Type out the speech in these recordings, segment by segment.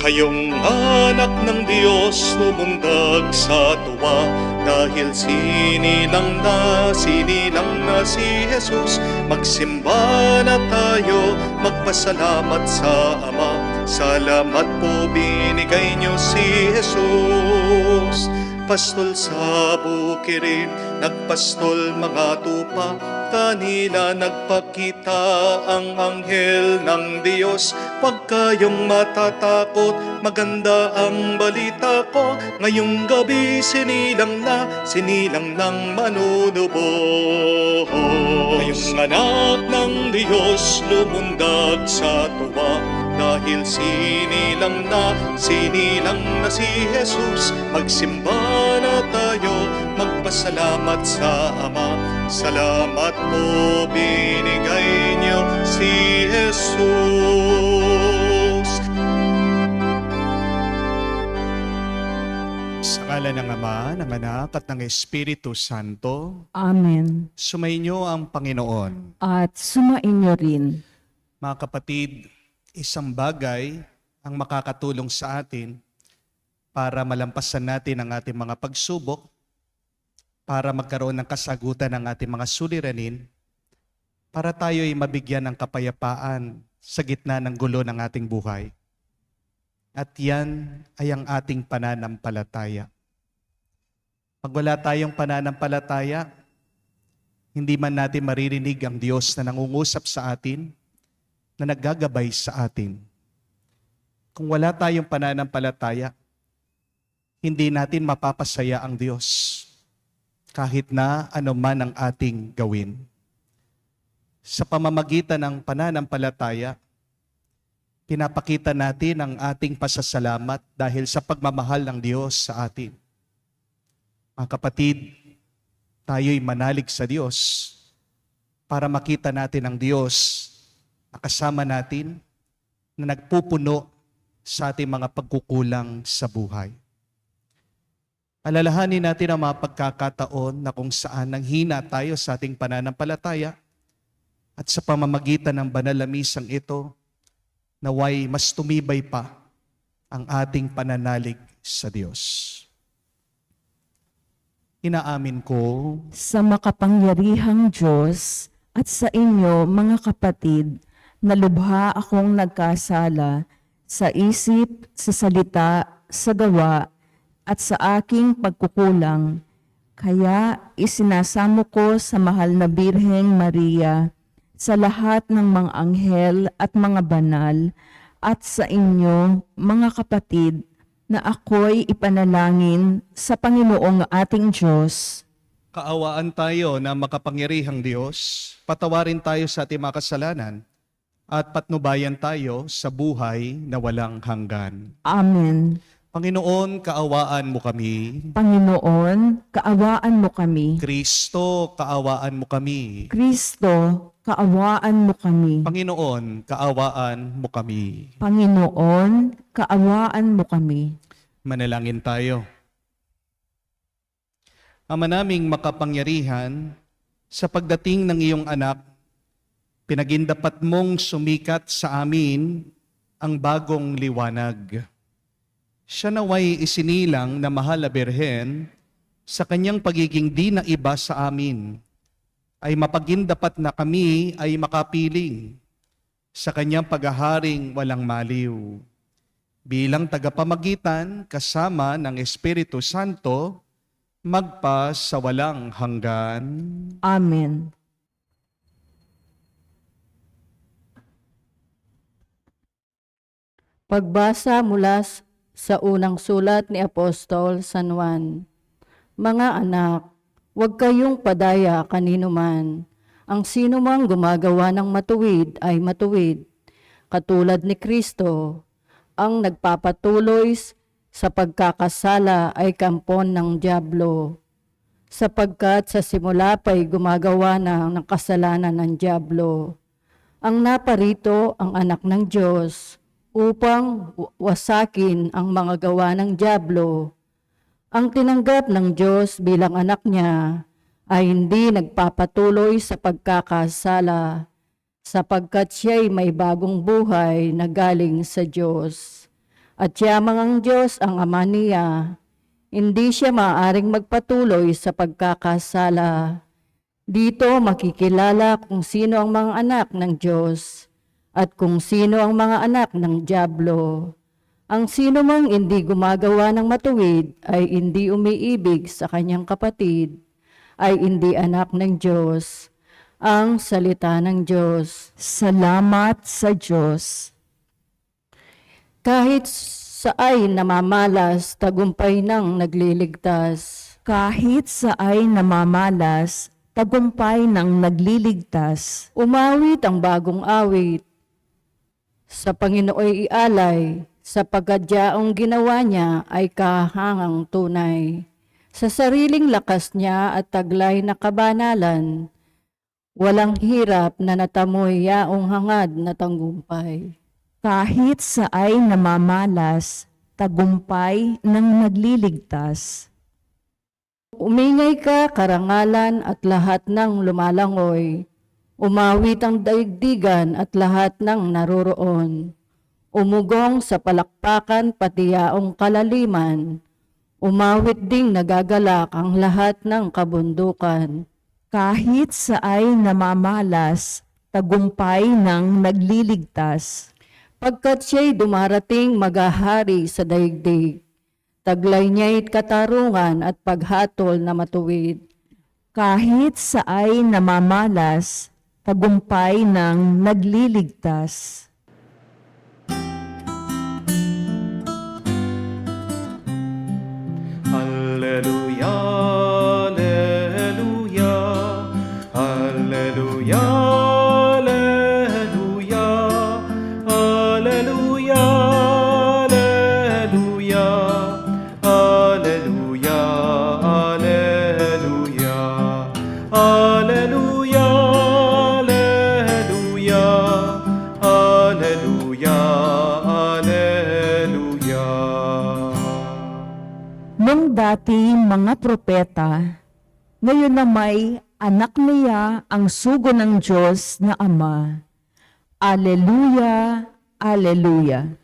Ngayong anak ng Diyos lumundag sa tuwa, dahil sinilang na si Jesus. Magsimba na tayo, magpasalamat sa Ama. Salamat po binigay niyo si Jesus. Pastol sa bukirin, nagpastol mga tupa, kanila nagpakita ang anghel ng Diyos. Huwag kayong matatakot, maganda ang balita ko. Ngayong gabi sinilang ng manunubos. Ngayong anak ng Diyos lumundag sa tuwa, dahil sinilang na si Jesus. Magsimba na tayo, magpasalamat sa Ama. Salamat po binigay niyo si Jesus. Sa ngalan ng Ama, ng Anak, at ng Espiritu Santo. Amen. Sumainyo ang Panginoon. At sumainyo rin. Mga kapatid, isang bagay ang makakatulong sa atin para malampasan natin ang ating mga pagsubok, para magkaroon ng kasagutan ng ating mga suliranin, para tayo ay mabigyan ng kapayapaan sa gitna ng gulo ng ating buhay. At yan ay ang ating pananampalataya. Pag wala tayong pananampalataya, hindi man natin maririnig ang Diyos na nangungusap sa atin, na naggagabay sa atin. Kung wala tayong pananampalataya, hindi natin mapapasaya ang Diyos kahit na ano man ang ating gawin. Sa pamamagitan ng pananampalataya, pinapakita natin ang ating pasasalamat dahil sa pagmamahal ng Diyos sa atin. Mga kapatid, tayo'y manalig sa Diyos para makita natin ang Diyos na kasama natin, na nagpupuno sa ating mga pagkukulang sa buhay. Alalahanin natin ang mga pagkakataon na kung saan nanghina tayo sa ating pananampalataya, at sa pamamagitan ng banal na misang ito, naway mas tumibay pa ang ating pananalig sa Diyos. Inaamin ko Sa makapangyarihang Diyos at sa inyo mga kapatid, na lubha akong nagkasala sa isip, sa salita, sa gawa, at sa aking pagkukulang. Kaya isinasamo ko sa mahal na Birheng Maria, sa lahat ng mga anghel at mga banal, at sa inyo, mga kapatid, na ako'y ipanalangin sa Panginoong ating Diyos. kaawaan tayo na makapangyarihang Diyos, patawarin tayo sa ating mga kasalanan, at patnubayan tayo sa buhay na walang hanggan. Amen. Panginoon, kaawaan mo kami. Panginoon, kaawaan mo kami. Kristo, kaawaan mo kami. Kristo, kaawaan mo kami. Panginoon, kaawaan mo kami. Panginoon, kaawaan mo kami. Manalangin tayo. Ama naming makapangyarihan, sa pagdating ng iyong anak, pinagindapat mong sumikat sa amin ang bagong liwanag. Siya naway isinilang na mahal na Birhen sa kanyang pagiging di na iba sa amin, ay mapagindapat na kami ay makapiling sa kanyang paghaharing walang maliw. Bilang tagapamagitan kasama ng Espiritu Santo, magpa sa walang hanggan. Amen. Pagbasa mula sa unang sulat ni Apostol San Juan. Mga anak, huwag kayong padaya kanino man. Ang sino mang gumagawa ng matuwid ay matuwid, katulad ni Kristo. Ang nagpapatuloy sa pagkakasala ay kampon ng dyablo, sapagkat sa simula pa'y gumagawa ng kasalanan ng dyablo. Ang naparito ang anak ng Diyos, upang wasakin ang mga gawa ng dyablo. Ang tinanggap ng Diyos bilang anak niya ay hindi nagpapatuloy sa pagkakasala, sapagkat siya'y may bagong buhay na galing sa Diyos. at yamang ang Diyos ang ama niya. Hindi siya maaaring magpatuloy sa pagkakasala. Dito makikilala kung sino ang mga anak ng Diyos at kung sino ang mga anak ng dyablo. Ang sino mang hindi gumagawa ng matuwid ay hindi umiibig sa kanyang kapatid, ay hindi anak ng Diyos. Ang salita ng Diyos. Salamat sa Diyos. Kahit sa ay namamalas, tagumpay ng nagliligtas. Kahit sa ay namamalas, tagumpay ng nagliligtas. Umawit ang bagong awit. Sa Panginooy ialay, sapagkat yaong ginawa niya ay kahangang tunay. Sa sariling lakas niya at taglay na kabanalan, walang hirap na natamoy yaong hangad na tagumpay. Kahit sa ay namamalas, tagumpay ng nagliligtas. Umingay ka, karangalan at lahat ng lumalangoy. Umawit ang daigdigan at lahat ng naroroon. Umugong sa palakpakan pati yaong kalaliman. Umawit ding nagagalak ang lahat ng kabundukan. Kahit sa ay namamalas, tagumpay ng nagliligtas. Pagkat siya'y dumarating maghahari sa daigdig. Taglay niya'y katarungan at paghatol na matuwid. Kahit sa ay namamalas, tagumpay ng nagliligtas. Alleluia, alleluia, alleluia, alleluia, alleluia, alleluia, alleluia, alleluia, alleluia, alleluia, alleluia, alleluia. Nung dati mga propeta, ngayon na may anak niya ang sugo ng Diyos na Ama. Alleluia, Alleluia.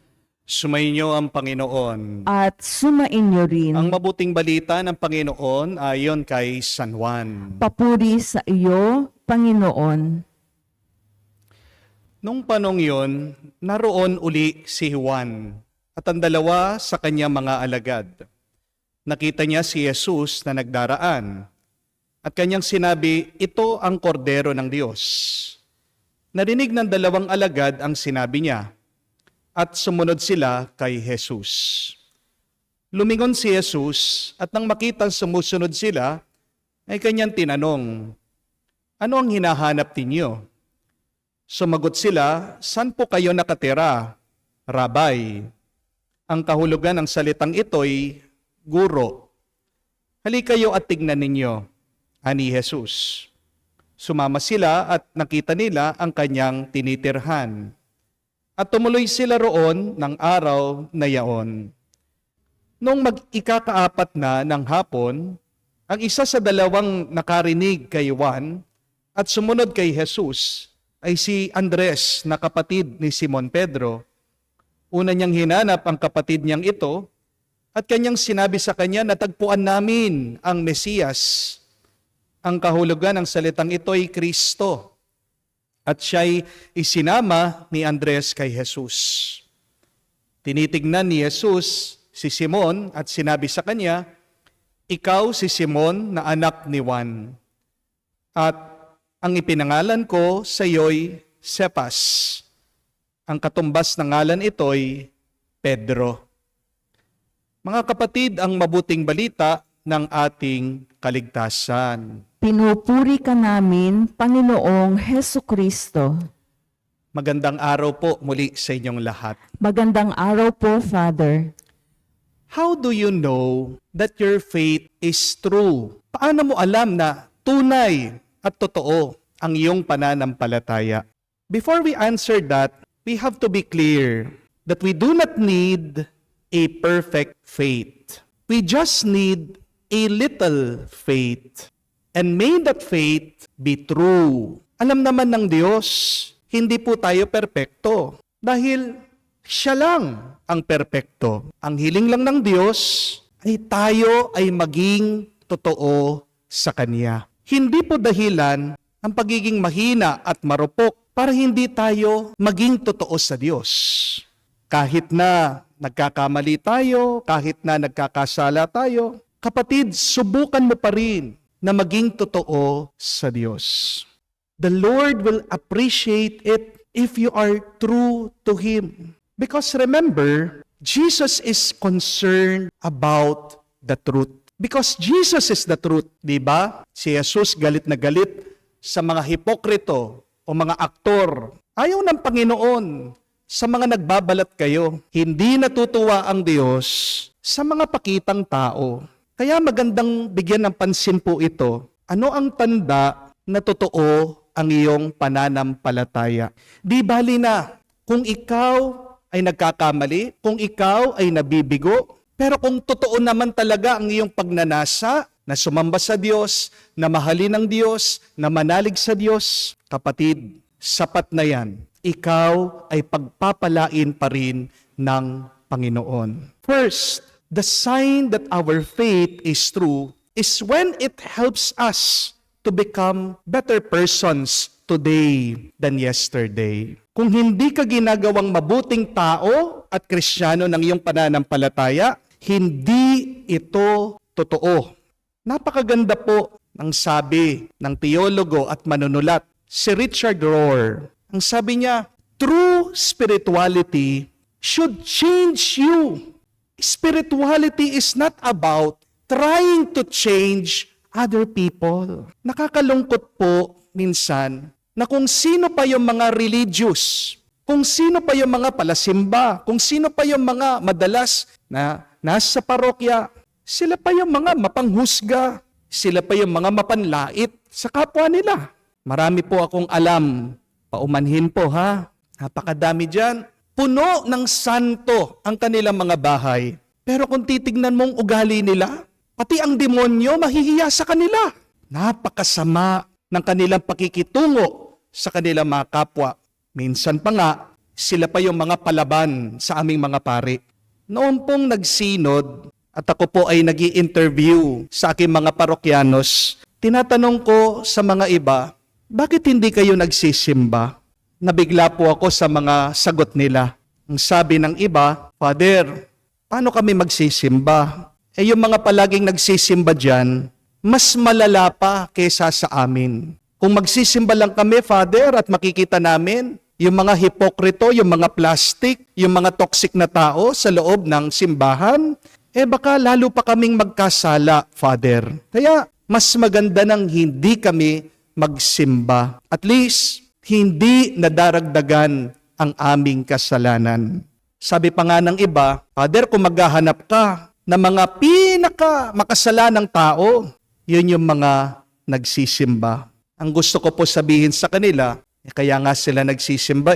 Sumainyo ang Panginoon. At sumainyo rin. Ang mabuting balita ng Panginoon ayon kay San Juan. Papuri sa iyo, Panginoon. Nung panong yon, naroon uli si Juan at ang dalawa sa kanyang mga alagad. Nakita niya si Jesus na nagdaraan at kanyang sinabi, ito ang kordero ng Diyos. Narinig ng dalawang alagad ang sinabi niya at sumunod sila kay Jesus. Lumingon si Jesus at nang makitang sumusunod sila, ay kanyang tinanong, ano ang hinahanap ninyo? Sumagot sila, saan po kayo nakatira? Rabay. Ang kahulugan ng salitang ito'y Guro. Halika kayo at tignan ninyo, ani Jesus. Sumama sila at nakita nila ang kanyang tinitirhan. At tumuloy sila roon ng araw na yaon. Nung mag-ikakaapat na ng hapon, ang isa sa dalawang nakarinig kay Juan at sumunod kay Jesus ay si Andres na kapatid ni Simon Pedro. Una niyang hinanap ang kapatid niyang ito at kanyang sinabi sa kanya, natagpuan namin ang Mesiyas. Ang kahulugan ng salitang ito ay Kristo. At siya'y isinama ni Andres kay Jesus. Tinitignan ni Jesus si Simon at sinabi sa kanya, ikaw si Simon na anak ni Juan. At ang ipinangalan ko sa iyo'y Cephas. Ang katumbas ng ngalan ito'y Pedro. Mga kapatid, ang mabuting balita ng ating kaligtasan. Pinupuri ka namin, Panginoong Hesu Kristo. Magandang araw po muli sa inyong lahat. Magandang araw po, Father. How do you know that your faith is true? Paano mo alam na tunay at totoo ang iyong pananampalataya? Before we answer that, we have to be clear that we do not need a perfect faith. We just need a little faith. And may that faith be true. Alam naman ng Diyos, hindi po tayo perpekto. Dahil Siya lang ang perpekto. Ang hiling lang ng Diyos ay tayo ay maging totoo sa Kanya. Hindi po dahilan ang pagiging mahina at marupok para hindi tayo maging totoo sa Diyos. Kahit na nagkakamali tayo, kahit na nagkakasala tayo, kapatid, subukan mo pa rin na maging totoo sa Diyos. The Lord will appreciate it if you are true to Him. Because remember, Jesus is concerned about the truth. Because Jesus is the truth, di ba? Si Jesus galit na galit sa mga hipokrito o mga aktor. Ayaw ng Panginoon sa mga nagbabalat kayo. Hindi natutuwa ang Diyos sa mga pakitang tao. Kaya magandang bigyan ng pansin po ito. Ano ang tanda na totoo ang iyong pananampalataya? Di bali na kung ikaw ay nagkakamali, kung ikaw ay nabibigo, pero kung totoo naman talaga ang iyong pagnanasa, na sumamba sa Diyos, na mahalin ang Diyos, na manalig sa Diyos, kapatid, sapat na yan. Ikaw ay pagpapalain pa rin ng Panginoon. First, the sign that our faith is true is when it helps us to become better persons today than yesterday. Kung hindi ka ginagawang mabuting tao at Kristiyano ng iyong pananampalataya, hindi ito totoo. Napakaganda po ng sabi ng teologo at manunulat, si Richard Rohr. Ang sabi niya, true spirituality should change you. Spirituality is not about trying to change other people. Nakakalungkot po minsan na kung sino pa yung mga religious, kung sino pa yung mga palasimba, kung sino pa yung mga madalas na nasa parokya, sila pa yung mga mapanghusga, sila pa yung mga mapanlait sa kapwa nila. Marami po akong alam, paumanhin po ha, napakadami dyan. Puno ng santo ang kanilang mga bahay. Pero kung titignan mong ugali nila, pati ang demonyo mahihiya sa kanila. Napakasama ng kanilang pakikitungo sa kanilang mga kapwa. Minsan pa nga, sila pa yung mga palaban sa aming mga pari. Noon pong nagsinod at ako po ay nag-i-interview sa aking mga parokyanos, tinatanong ko sa mga iba, bakit hindi kayo nagsisimba? Nabigla po ako sa mga sagot nila. Ang sabi ng iba, Father, paano kami magsisimba? Yung mga palaging nagsisimba dyan, mas malala pa kesa sa amin. Kung magsisimba lang kami, Father, at makikita namin yung mga hipokrito, yung mga plastic, yung mga toxic na tao sa loob ng simbahan, baka lalo pa kaming magkasala, Father. Kaya mas maganda nang hindi kami magsimba. At least, hindi nadaragdagan ang aming kasalanan. Sabi pa nga ng iba, Father, kung maghahanap ka ng mga pinaka makasalanang tao, yun yung mga nagsisimba. Ang gusto ko po sabihin sa kanila, kaya nga sila nagsisimba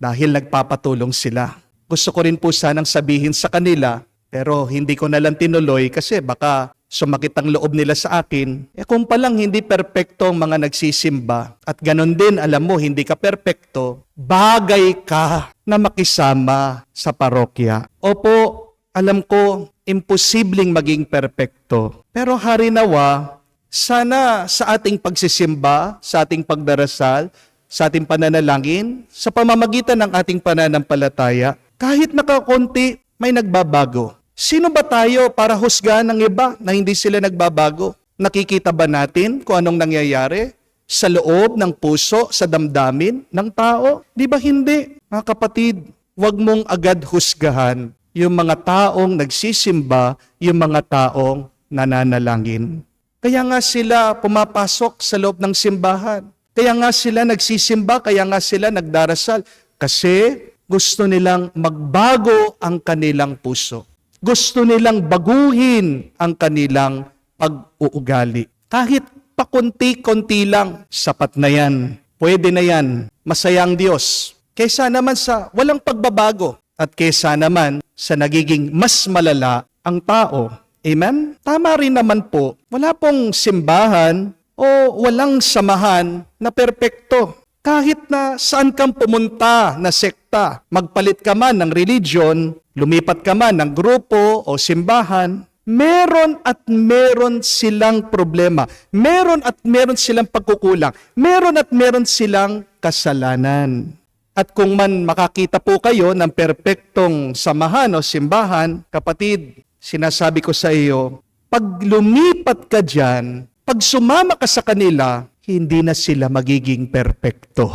dahil nagpapatulong sila. Gusto ko rin po sanang sabihin sa kanila, pero hindi ko na lang tinuloy kasi baka sumakit ang loob nila sa akin. Kung palang hindi perpekto ang mga nagsisimba, at ganon din, alam mo, hindi ka perpekto, bagay ka na makisama sa parokya. Opo, alam ko, imposibleng maging perpekto. Pero harinawa, sana sa ating pagsisimba, sa ating pagdarasal, sa ating pananalangin, sa pamamagitan ng ating pananampalataya, kahit nakakunti, may nagbabago. Sino ba tayo para husgahan ng iba na hindi sila nagbabago? Nakikita ba natin kung anong nangyayari sa loob ng puso, sa damdamin ng tao? Di ba hindi? Mga kapatid, huwag mong agad husgahan yung mga taong nagsisimba, yung mga taong nananalangin. Kaya nga sila pumapasok sa loob ng simbahan. Kaya nga sila nagsisimba, kaya nga sila nagdarasal. Kasi gusto nilang magbago ang kanilang puso. Gusto nilang baguhin ang kanilang pag-uugali. Kahit pakunti-kunti lang, sapat na yan. Pwede na yan. Masaya ang Diyos. Kaysa naman sa walang pagbabago. At kaysa naman sa nagiging mas malala ang tao. Amen? Tama rin naman po, wala pong simbahan o walang samahan na perpekto. Kahit na saan kang pumunta na sekta, kita. Magpalit ka man ng religion, lumipat ka man ng grupo o simbahan, meron at meron silang problema. Meron at meron silang pagkukulang. Meron at meron silang kasalanan. At kung man makakita po kayo ng perpektong samahan o simbahan, kapatid, sinasabi ko sa iyo, pag lumipat ka dyan, pag sumama ka sa kanila, hindi na sila magiging perpekto.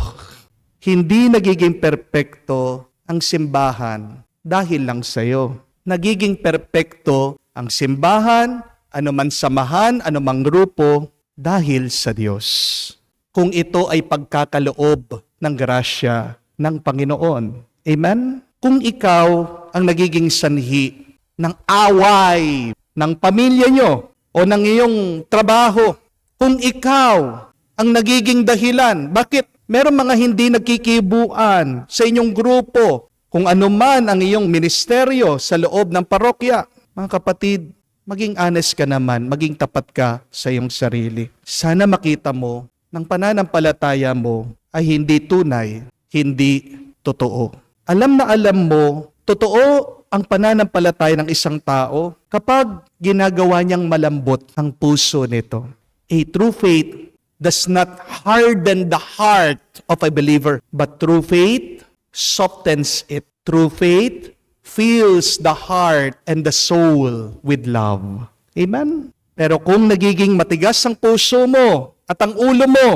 Hindi nagiging perpekto ang simbahan dahil lang sa iyo. Nagiging perpekto ang simbahan, anuman samahan, anumang grupo, dahil sa Diyos. Kung ito ay pagkakaloob ng grasya ng Panginoon. Amen? Kung ikaw ang nagiging sanhi ng away ng pamilya nyo o ng iyong trabaho, kung ikaw ang nagiging dahilan, bakit meron mga hindi nagkikibuan sa inyong grupo, kung ano man ang iyong ministeryo sa loob ng parokya, mga kapatid, maging honest ka naman, maging tapat ka sa iyong sarili. Sana makita mo ng pananampalataya mo ay hindi tunay, hindi totoo. Alam na alam mo, totoo ang pananampalataya ng isang tao kapag ginagawa niyang malambot ang puso nito. A true faith does not harden the heart of a believer, but true faith softens it. True faith fills the heart and the soul with love. Amen? Pero kung nagiging matigas ang puso mo at ang ulo mo,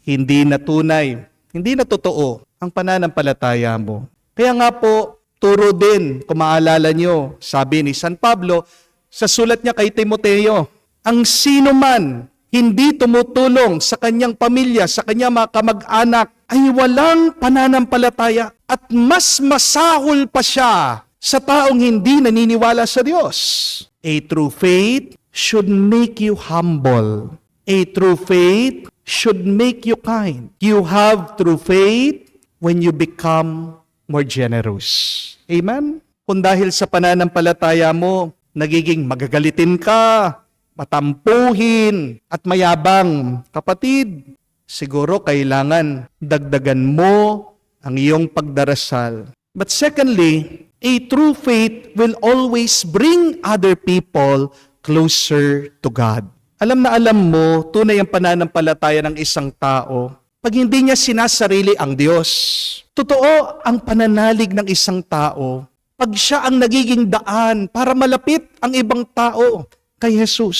hindi na tunay, hindi na totoo ang pananampalataya mo. Kaya nga po, turo din, kung maalala nyo, sabi ni San Pablo, sa sulat niya kay Timoteo, ang sino man hindi tumutulong sa kanyang pamilya, sa kanyang mga kamag-anak, ay walang pananampalataya at mas masahol pa siya sa taong hindi naniniwala sa Diyos. A true faith should make you humble. A true faith should make you kind. You have true faith when you become more generous. Amen? Kung dahil sa pananampalataya mo, nagiging magagalitin ka, matampuhin, at mayabang, kapatid, siguro kailangan dagdagan mo ang iyong pagdarasal. But secondly, a true faith will always bring other people closer to God. Alam na alam mo, tunay ang pananampalataya ng isang tao pag hindi niya sinasarili ang Diyos. Totoo ang pananalig ng isang tao pag siya ang nagiging daan para malapit ang ibang tao kay Jesus.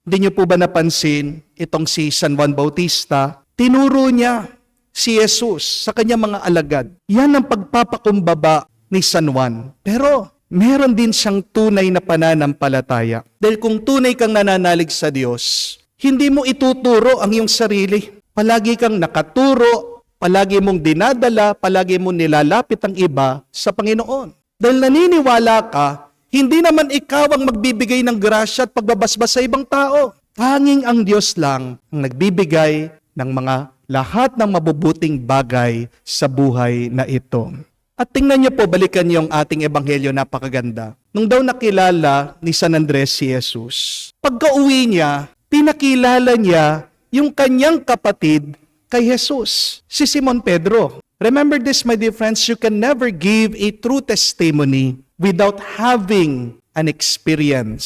Hindi niyo po ba napansin itong si San Juan Bautista? Tinuro niya si Jesus sa kanyang mga alagad. Yan ang pagpapakumbaba ni San Juan. Pero meron din siyang tunay na pananampalataya. Dahil kung tunay kang nananalig sa Diyos, hindi mo ituturo ang iyong sarili. Palagi kang nakaturo, palagi mong dinadala, palagi mong nilalapit ang iba sa Panginoon. Dahil naniniwala ka, hindi naman ikaw ang magbibigay ng grasya at pagbabasbas sa ibang tao. Tanging ang Diyos lang ang nagbibigay ng mga lahat ng mabubuting bagay sa buhay na ito. At tingnan niyo po, balikan niyo ang ating ebanghelyo, napakaganda. Nung daw nakilala ni San Andres si Jesus, pagka-uwi niya, pinakilala niya yung kanyang kapatid kay Jesus, si Simon Pedro. Remember this, my dear friends, you can never give a true testimony without having an experience.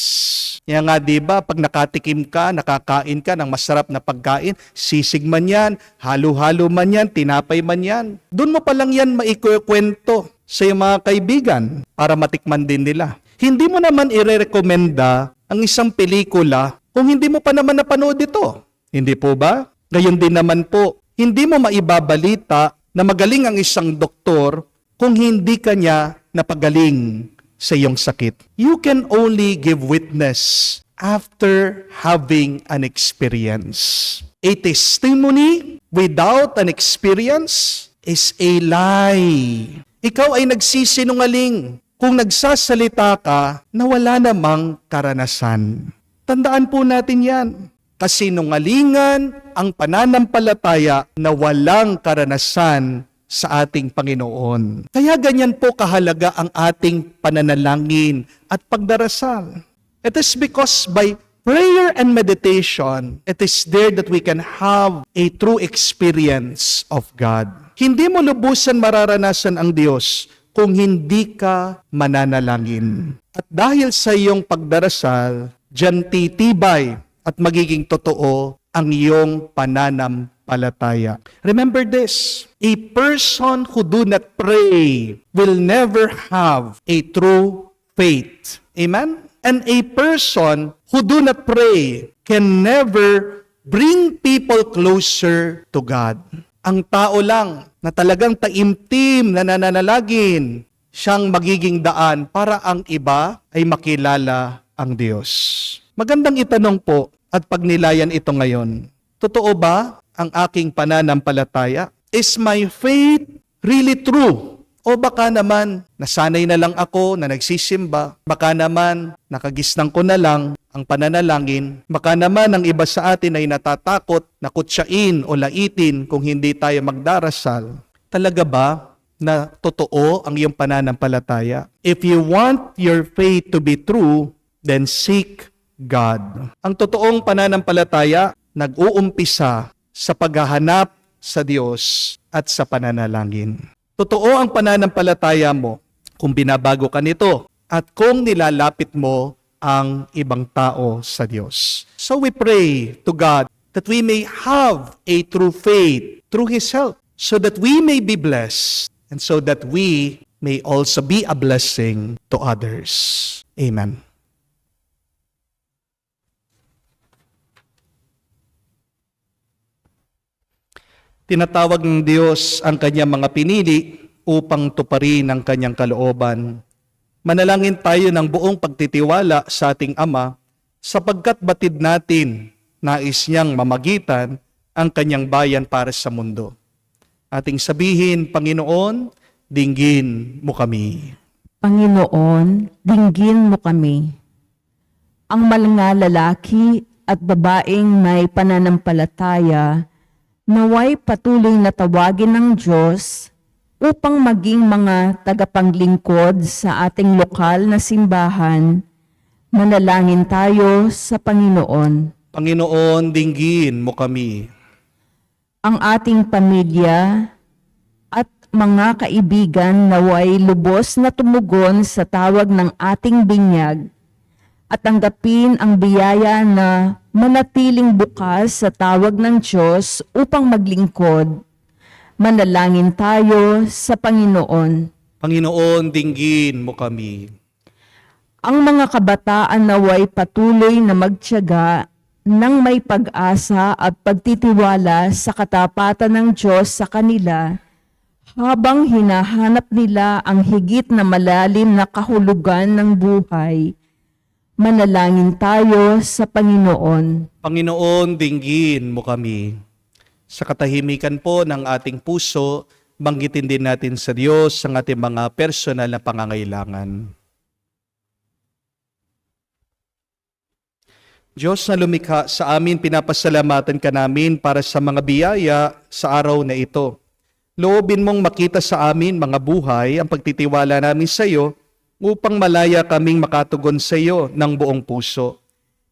Kaya nga, diba, pag nakatikim ka, nakakain ka ng masarap na pagkain, sisig man yan, halo-halo man yan, tinapay man yan, doon mo pa lang yan maikukwento sa iyong mga kaibigan para matikman din nila. Hindi mo naman irerekomenda ang isang pelikula kung hindi mo pa naman napanood ito. Hindi po ba? Gayon din naman po, hindi mo maibabalita na magaling ang isang doktor kung hindi ka niya napagaling sa iyong sakit. You can only give witness after having an experience. A testimony without an experience is a lie. Ikaw ay nagsisinungaling kung nagsasalita ka na wala namang karanasan. Tandaan po natin yan. Kasinungalingan ang pananampalataya na walang karanasan sa ating Panginoon. Kaya ganyan po kahalaga ang ating pananalangin at pagdarasal. It is because by prayer and meditation, it is there that we can have a true experience of God. Hindi mo lubusan mararanasan ang Diyos kung hindi ka mananalangin. At dahil sa iyong pagdarasal, diyan titibay at magiging totoo ang iyong pananampalataya. Remember this, a person who do not pray will never have a true faith. Amen? And a person who do not pray can never bring people closer to God. Ang tao lang na talagang taimtim na nananalangin, siyang magiging daan para ang iba ay makilala ang Diyos. Magandang itanong po at pagnilayan ito ngayon. Totoo ba ang aking pananampalataya? Is my faith really true? O baka naman, nasanay na lang ako na nagsisimba. Baka naman, nakagisnang ko na lang ang pananalangin. Baka naman, ang iba sa atin ay natatakot na kutsain o laitin kung hindi tayo magdarasal. Talaga ba na totoo ang iyong pananampalataya? If you want your faith to be true, then seek God. Ang totoong pananampalataya, nag-uumpisa sa paghahanap sa Diyos at sa pananalangin. Totoo ang pananampalataya mo kung binabago ka nito at kung nilalapit mo ang ibang tao sa Diyos. So we pray to God that we may have a true faith through His help, so that we may be blessed and so that we may also be a blessing to others. Amen. Tinatawag ng Diyos ang kanyang mga pinili upang tuparin ang kanyang kalooban. Manalangin tayo ng buong pagtitiwala sa ating Ama sapagkat batid natin nais niyang mamagitan ang kanyang bayan para sa mundo. Ating sabihin, Panginoon, dinggin mo kami. Panginoon, dinggin mo kami. Ang mga lalaki at babaeng may pananampalataya naway patuloy na tawagin ng Diyos upang maging mga tagapanglingkod sa ating lokal na simbahan. Manalangin tayo sa Panginoon. Panginoon, dinggin mo kami. Ang ating pamilya at mga kaibigan naway lubos na tumugon sa tawag ng ating binyag at tanggapin ang biyaya na manatiling bukas sa tawag ng Diyos upang maglingkod. Manalangin tayo sa Panginoon. Panginoon, dinggin mo kami. Ang mga kabataan naway patuloy na magtiyaga ng may pag-asa at pagtitiwala sa katapatan ng Diyos sa kanila habang hinahanap nila ang higit na malalim na kahulugan ng buhay. Manalangin tayo sa Panginoon. Panginoon, dinggin mo kami. Sa katahimikan po ng ating puso, banggitin din natin sa Diyos ang ating mga personal na pangangailangan. Diyos na lumikha sa amin, pinapasalamatan ka namin para sa mga biyaya sa araw na ito. Loobin mong makita sa amin mga buhay ang pagtitiwala namin sa iyo upang malaya kaming makatugon sa iyo ng buong puso.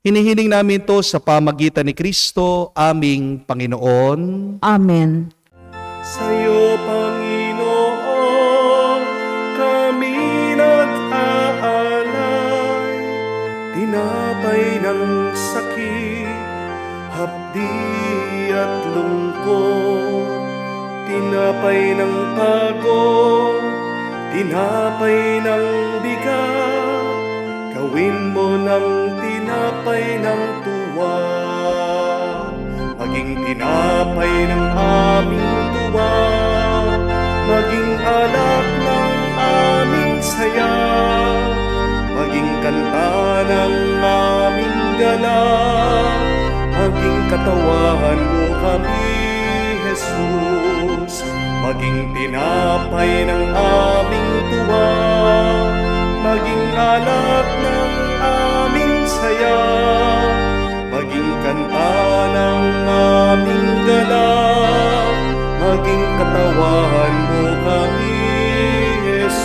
Hinihiling namin to sa pamagitan ni Kristo, aming Panginoon. Amen. Sa iyo, Panginoon, kami nag-aalay. Tinapay ng sakit, hapdi at lungkot. Tinapay ng pagod, tinapay ng bigat. Gawin mo ng tinapay ng tuwa, maging tinapay ng aming tuwa, maging alak ng aming saya, maging kanta ng aming gala, maging katawan mo kami, Jesus, maging tinapay ng aming tuwa, maging alak ng aming saya, maging kanta ng aming gala, maging katawan mo kami, Jesus.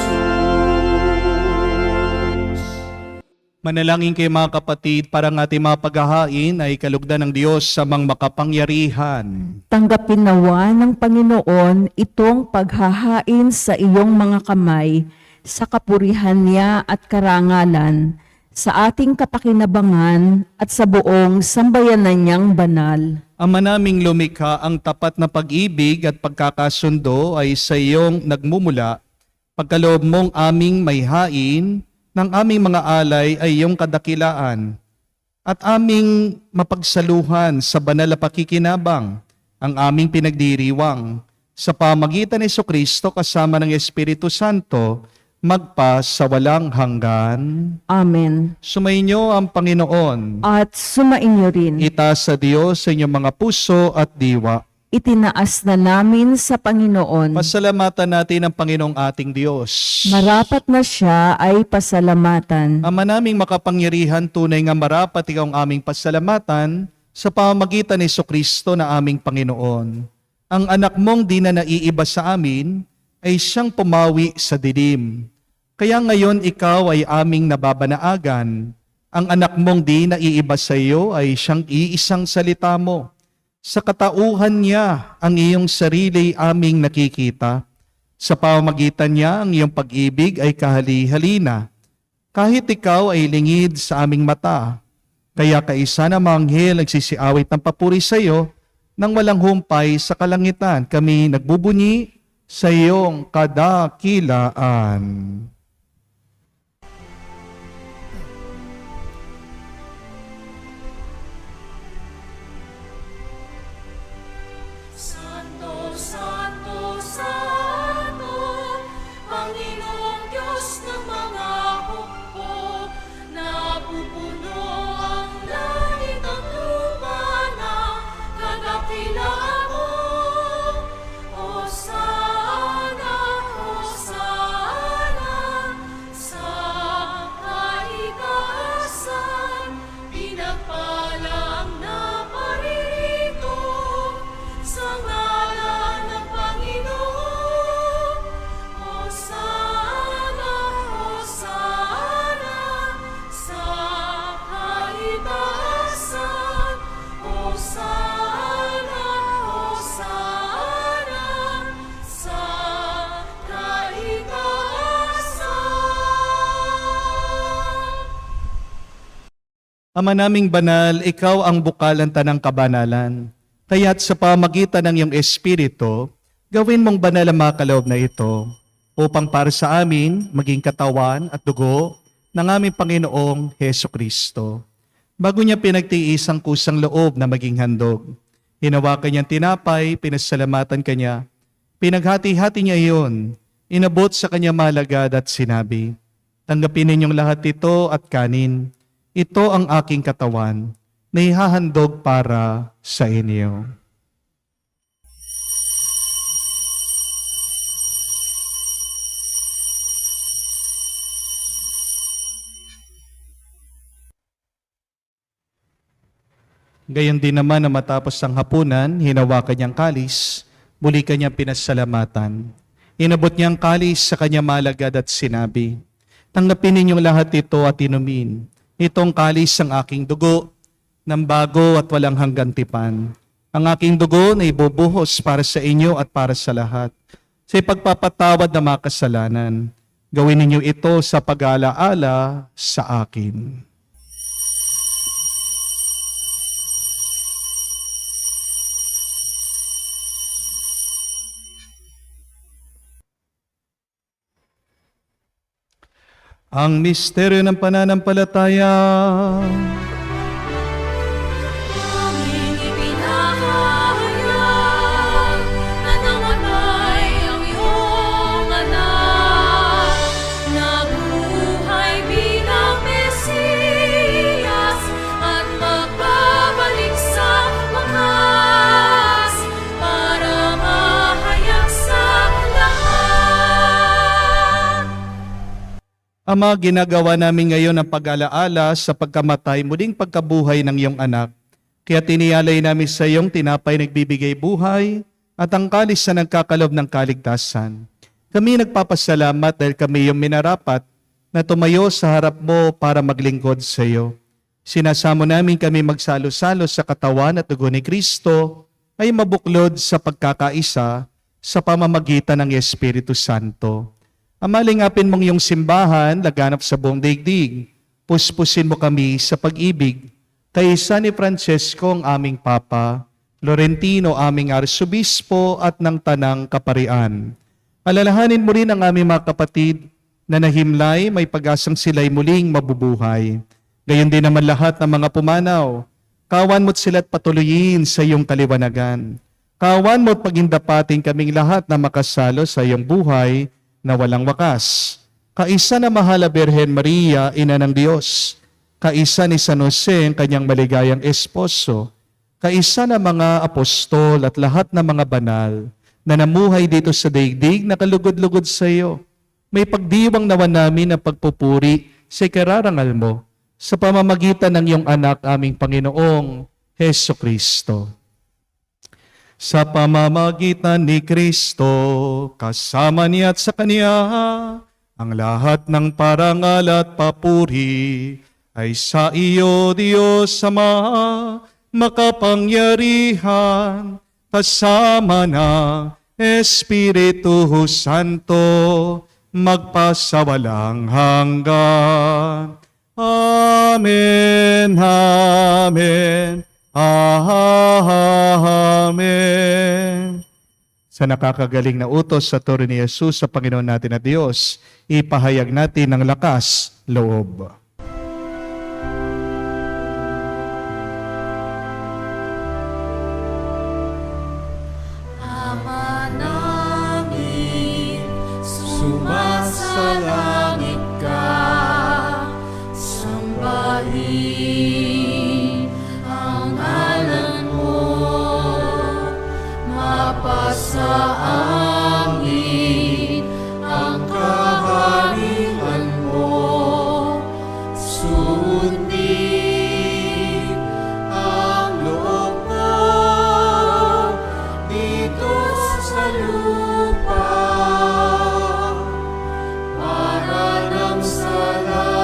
Manalangin kayo mga kapatid para ng ating mga paghahain ay kalugdan ng Diyos sa mga makapangyarihan. Tanggapin nawa ng Panginoon itong paghahain sa iyong mga kamay sa kapurihan niya at karangalan, sa ating kapakinabangan at sa buong sambayanan niyang banal. Ama naming lumikha, ang tapat na pag-ibig at pagkakasundo ay sa iyong nagmumula. Pagkaloob mong aming may hain, ng aming mga alay ay iyong kadakilaan at aming mapagsaluhan sa banal na pakikinabang ang aming pinagdiriwang sa pamagitan ni Jesucristo kasama ng Espiritu Santo magpa sa walang hanggan. Amen. Sumainyo ang Panginoon. At sumainyo rin. Itaas sa Diyos sa inyong mga puso at diwa. Itinaas na namin sa Panginoon. Pasalamatan natin ang Panginoong ating Diyos. Marapat na siya ay pasalamatan. Ama naming makapangyarihan, tunay nga marapat ikaw ang aming pasalamatan sa pamamagitan ni Jesucristo na aming Panginoon. Ang anak mong di na naiiba sa amin ay siyang pumawi sa dilim. Kaya ngayon ikaw ay aming nababanaagan. Ang anak mong di naiiba sa iyo ay siyang iisang salita mo. Sa katauhan niya ang iyong sarili aming nakikita. Sa pamamagitan niya ang iyong pag-ibig ay kahali-halina. Kahit ikaw ay lingid sa aming mata, kaya kaisa na mga anghel nagsisiawit ng papuri sa iyo, nang walang humpay sa kalangitan kami nagbubunyi sa iyong kadakilaan. Santo, Santo, Santo, Panginoong Diyos ng mga hukbo, napupuno ang langit at lupa ng kadakilaan mo. Hosana, Hosana, sa kaitaasan, pinagpala ang naparirito sa ngalan ng Panginoon. Hosana, Hosana, sa kaitaasan. Hosana, Hosana, sa kaitaasan. Ama naming banal, ikaw ang bukalan tanang kabanalan. Kaya't sa pamagitan ng iyong Espiritu, gawin mong banal ang mga kaloob na ito upang para sa amin maging katawan at dugo ng aming Panginoong Heso Kristo. Bago niya pinagtiis ang kusang loob na maging handog, hinawakan niyang tinapay, pinasalamatan kanya, pinaghati-hati niya iyon, inabot sa kanya malagad at sinabi, "Tanggapin ninyong lahat ito at kanin. Ito ang aking katawan na ihahandog para sa inyo." Gayon din naman na matapos ang hapunan, hinawakan niyang kalis, muli kanyang pinasalamatan. Inabot niyang kalis sa kanya malagad at sinabi, "Tanggapin ninyong lahat ito at inumin. Itong kalis ang aking dugo, ng bago at walang hanggang tipan. Ang aking dugo na ibubuhos para sa inyo at para sa lahat, sa ipagpapatawad ng mga kasalanan. Gawin ninyo ito sa pag-aalaala sa akin." Ang misteryo ng pananampalataya. Aming ipinahayag na namatay ang iyong anak, nabuhay bilang Mesiyas at magbabalik sa wakas para mahayag sa lahat. Ama, ginagawa namin ngayon ang pag-alaala sa pagkamatay, muling pagkabuhay ng iyong anak. Kaya tiniyalay namin sa iyong tinapay nagbibigay buhay at ang kalis na nagkakalob ng kaligtasan. Kami nagpapasalamat dahil kami iyong minarapat na tumayo sa harap mo para maglingkod sa iyo. Sinasamo namin kami magsalo-salo sa katawan at dugo ni Kristo ay mabuklod sa pagkakaisa sa pamamagitan ng Espiritu Santo. Amalingapin mong iyong simbahan, laganap sa buong daigdig. Puspusin mo kami sa pag-ibig. Kaysa ni Francesco ang aming Papa, Florentino aming Arsobispo at ng Tanang Kaparian. Alalahanin mo rin ang aming mga kapatid na nahimlay, may pag-asang sila'y muling mabubuhay. Gayon din naman lahat ng mga pumanaw. Kawan mo't sila't patuloyin sa iyong kaliwanagan. Kawan mo't pagindapating kaming lahat na makasalo sa iyong buhay na walang wakas. Kaisa na mahal na Birhen Maria, Ina ng Diyos. Kaisa ni San Jose, ang kanyang maligayang esposo. Kaisa na mga apostol at lahat ng mga banal na namuhay dito sa daigdig na kalugod-lugod sa iyo. May pagdiwang nawan namin ang pagpupuri sa ikararangal mo sa pamamagitan ng iyong anak aming Panginoong Heso Kristo. Sa pamamagitan ni Kristo, kasama niya at sa Kanya, ang lahat ng parangal at papuri ay sa iyo, Diyos Ama, makapangyarihan, kasama ng Espiritu Santo, magpasawalang hanggan. Amen, amen, amen. Sa nakakagaling na utos sa turo ni Jesus sa Panginoon natin na Diyos, ipahayag natin ng lakas loob. Ama namin, sumasalangit ka, sambahin ang ngalan mo, mapasa amin ang kaharian mo, sundin ang loob mo dito sa lupa para nang sa langit.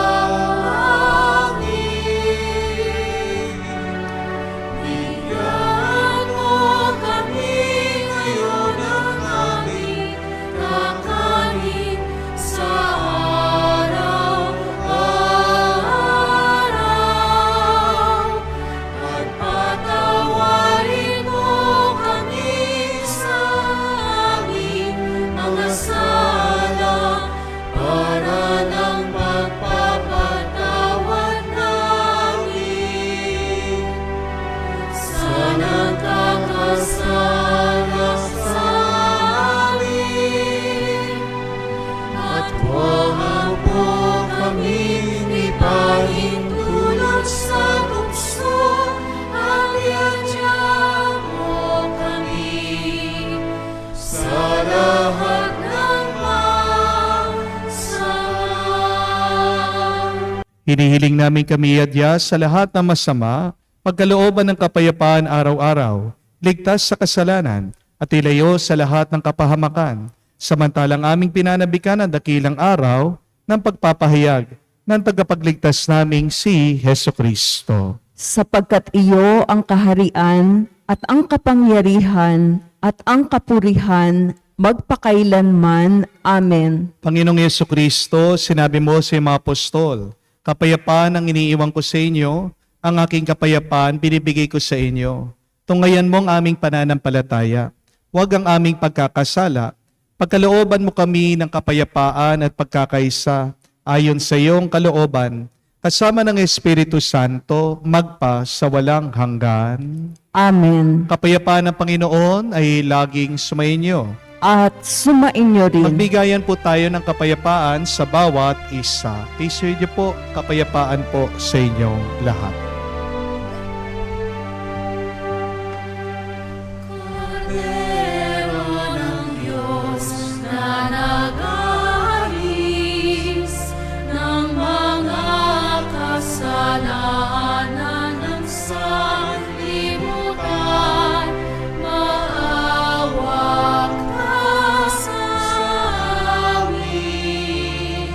Bigyan mo kami ngayon ng aming kakanin sa araw-araw, at patawarin mo kami sa aming mga sala para ng pagpapatawad namin sa nagkakasala sa amin. At huwag mo kami ipahintulot sa tukso, at iadya mo kami sa lahat ng masama. Hinihiling namin kami adya sa lahat ng masama, pagkalooban ng kapayapaan araw-araw, ligtas sa kasalanan, at ilayo sa lahat ng kapahamakan, samantalang aming pinanabikan ang dakilang araw ng pagpapahayag ng tagapagligtas naming si Heso Kristo. Sapagkat iyo ang kaharian at ang kapangyarihan at ang kapurihan magpakailanman. Amen. Panginoong Yesu Kristo, sinabi mo sa mga apostol, kapayapaan ang iniiwan ko sa inyo, ang aking kapayapaan binibigay ko sa inyo. Tungayan mo ang aming pananampalataya. Huwag ang aming pagkakasala. Pagkalooban mo kami ng kapayapaan at pagkakaisa ayon sa iyong kalooban, kasama ng Espiritu Santo, magpa sa walang hanggan. Amen. Kapayapaan ng Panginoon ay laging sumainyo. At sumainyo rin. Magbigayan po tayo ng kapayapaan sa bawat isa. Peace with you po, kapayapaan po sa inyong lahat. Kordero ng Diyos na nag-aalis ng mga kasalanan ng sanlibutan, maawa ka sa amin.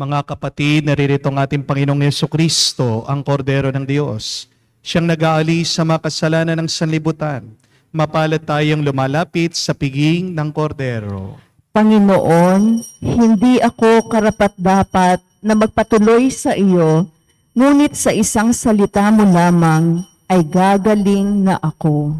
Mga kapatid, naririto ang ating Panginoong Yesukristo, ang Kordero ng Diyos. Siyang nag-aalis sa mga kasalanan ng sanlibutan. Mapalad tayong lumalapit sa piging ng Kordero. Panginoon, hindi ako karapat-dapat na magpatuloy sa iyo, ngunit sa isang salita mo lamang ay gagaling na ako.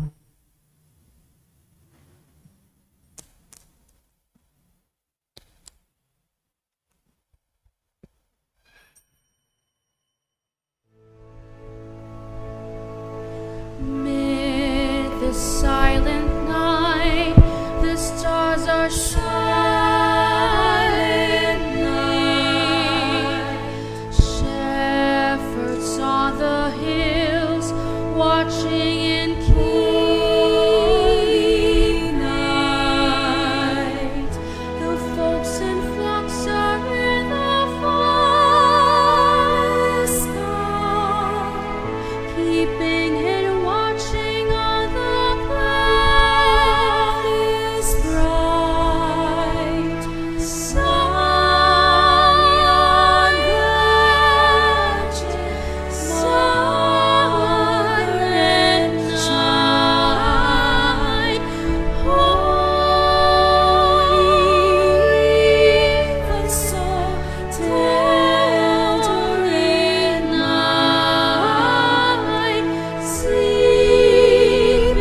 Mid the silent night, the stars are shining. Shepherds on the hills, watching in keen night. The folks and flocks are in the forest sky, keeping and watching on the clouds bright. Silent night, holy but so tender in night, sleep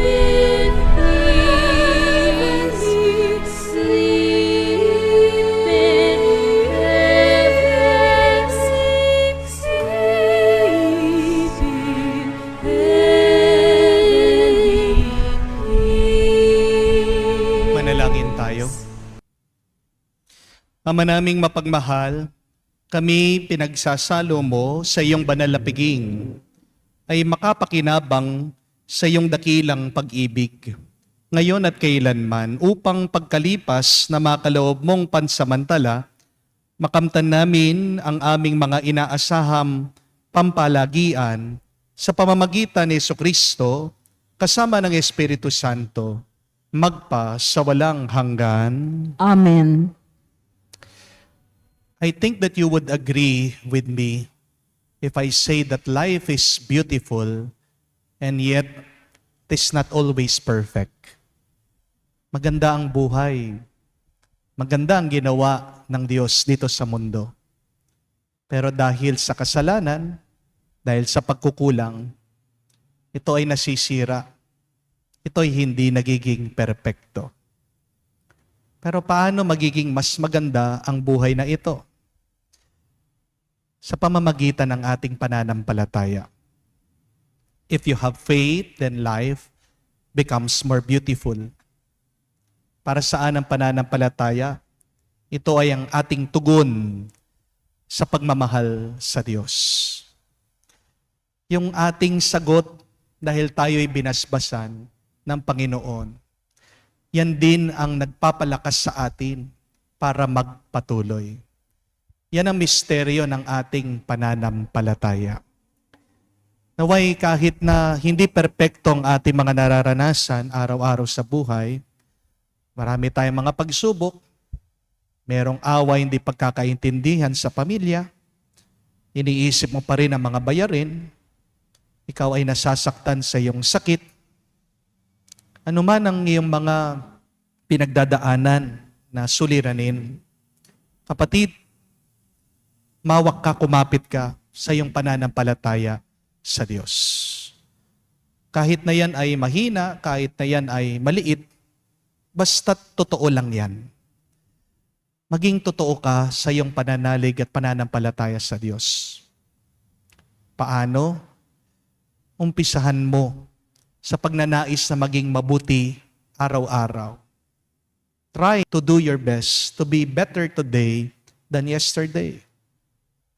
in peace, sleep in heaven, sleep in heavenly Manalangin tayo. Ama naming mapagmahal, kami pinagsasalo mo sa iyong banal na piging ay makapakinabang sa iyong dakilang pag-ibig ngayon at kailanman upang pagkalipas na makaloob mong pansamantala, makamtan namin ang aming mga inaasahang pampalagian sa pamamagitan ni Jesucristo kasama ng Espiritu Santo magpa sa walang hanggan. Amen. I think that you would agree with me if I say that life is beautiful and yet it is not always perfect. Maganda ang buhay. Maganda ang ginawa ng Diyos dito sa mundo. Pero dahil sa kasalanan, dahil sa pagkukulang, ito ay nasisira. Ito ay hindi nagiging perpekto. Pero paano magiging mas maganda ang buhay na ito? Sa pamamagitan ng ating pananampalataya. If you have faith, then life becomes more beautiful. Para saan ang pananampalataya? Ito ay ang ating tugon sa pagmamahal sa Diyos. Yung ating sagot dahil tayo'y binasbasan ng Panginoon, yan din ang nagpapalakas sa atin para magpatuloy. Yan ang misteryo ng ating pananampalataya. Naway kahit na hindi perpekto ang ating mga nararanasan araw-araw sa buhay, marami tayong mga pagsubok, merong away hindi pagkakaintindihan sa pamilya, iniisip mo pa rin ang mga bayarin, ikaw ay nasasaktan sa iyong sakit, ano man ang iyong mga pinagdadaanan na suliranin, kapatid, mawak ka, kumapit ka sa iyong pananampalataya sa Diyos. Kahit na yan ay mahina, kahit na yan ay maliit, basta't totoo lang yan. Maging totoo ka sa iyong pananalig at pananampalataya sa Diyos. Paano? Umpisahan mo sa pagnanais na maging mabuti araw-araw. Try to do your best to be better today than yesterday.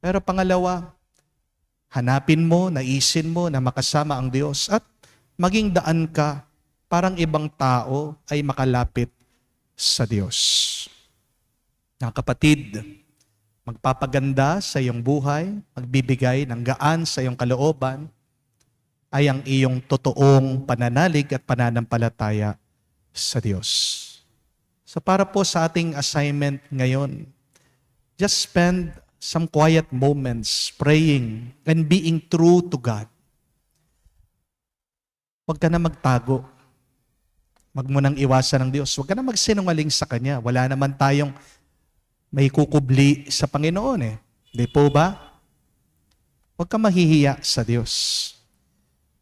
Pero pangalawa, hanapin mo, naisin mo na makasama ang Diyos at maging daan ka parang ibang tao ay makalapit sa Diyos. Na kapatid, magpapaganda sa iyong buhay, magbibigay ng gaan sa iyong kalooban, ay ang iyong totoong pananalig at pananampalataya sa Diyos. So para po sa ating assignment ngayon, just spend some quiet moments praying and being true to God. Huwag ka na magtago. Huwag mo nang iwasan ng Diyos. Huwag ka na magsinungaling sa Kanya. Wala naman tayong may kukubli sa Panginoon eh. Di po ba? Huwag ka mahihiya sa Diyos.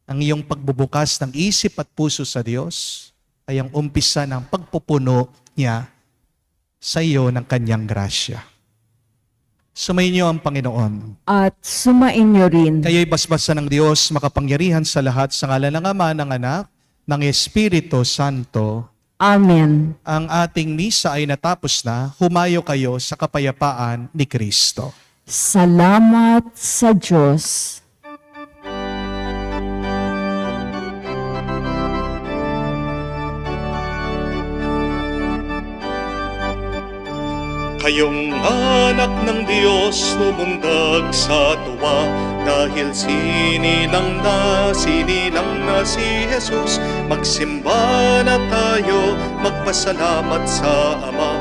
Ang iyong pagbubukas ng isip at puso sa Diyos ay ang umpisa ng pagpupuno niya sa iyo ng Kanyang grasya. Sumainyo ang Panginoon. At sumainyo rin. Kayo'y basbasan ng Diyos, makapangyarihan sa lahat, sa ngalan ng Ama, ng Anak, ng Espiritu Santo. Amen. Ang ating misa ay natapos na. Humayo kayo sa kapayapaan ni Kristo. Salamat sa Diyos. Kayong anak ng Diyos lumundag sa tuwa dahil sinilang na si Jesus. Magsimba na tayo, magpasalamat sa Ama.